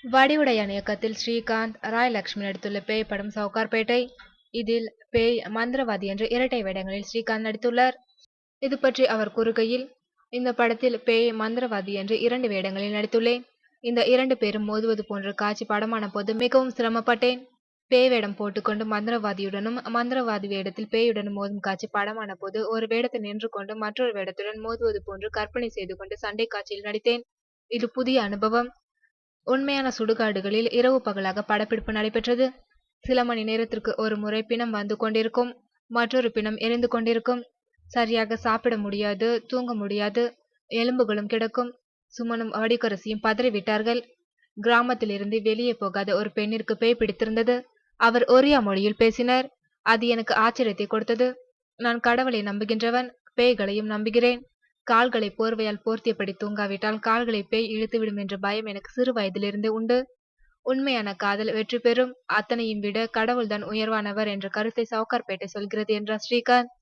வடிவுடையான் இயக்கத்தில் ஸ்ரீகாந்த், ராய் லக்ஷ்மி நடித்துள்ள பேய் படம் சவுகார்பேட்டை. இதில் பேய், மந்திரவாதி என்ற இரட்டை வேடங்களில் ஸ்ரீகாந்த் நடித்துள்ளார். இது பற்றி அவர் கூறுகையில், இந்த படத்தில் பேய், மந்திரவாதி என்று 2 வேடங்களில் நடித்துள்ளேன். இந்த 2 பேரும் மோதுவது போன்ற காட்சி படமான போது மிகவும் சிரமப்பட்டேன். பேய் வேடம் போட்டுக்கொண்டு மந்திரவாதியுடனும், மந்திரவாதி வேடத்தில் பேயுடனும் மோதும் காட்சி படமான போது ஒரு வேடத்தில் நின்று கொண்டு மற்றொரு வேடத்துடன் மோதுவது போன்று கற்பனை செய்து கொண்டு சண்டை காட்சியில் நடித்தேன். இது புதிய அனுபவம். உண்மையான சுடுகாடுகளில் இரவு பகலாக படப்பிடிப்பு நடைபெற்றது. சில மணி நேரத்திற்கு ஒரு முறை பிணம் வந்து கொண்டிருக்கும், மற்றொரு பிணம் எரிந்து கொண்டிருக்கும். சரியாக சாப்பிட முடியாது, தூங்க முடியாது, எலும்புகளும் கிடக்கும். சுமனும் வடிகரசியும் பதறிவிட்டார்கள். கிராமத்திலிருந்து வெளியே போகாத ஒரு பெண்ணிற்கு பேய் பிடித்திருந்தது. அவர் ஒரியா மொழியில் பேசினார். அது எனக்கு ஆச்சரியத்தை கொடுத்தது. நான் கடவுளை நம்புகின்றவன், பேய்களையும் நம்புகிறேன். கால்களை போர்வையால் போர்த்தியபடி தூங்காவிட்டால் கால்களை பேய் இழுத்துவிடும் என்ற பயம் எனக்கு சிறு வயதிலிருந்தே உண்டு. உண்மையான காதல் வெற்றி பெறும், அத்தனையும் விட கடவுள்தான் உயர்வானவர் என்ற கருத்தை சவுகார்பேட்டை சொல்கிறது என்றார் ஸ்ரீகாந்த்.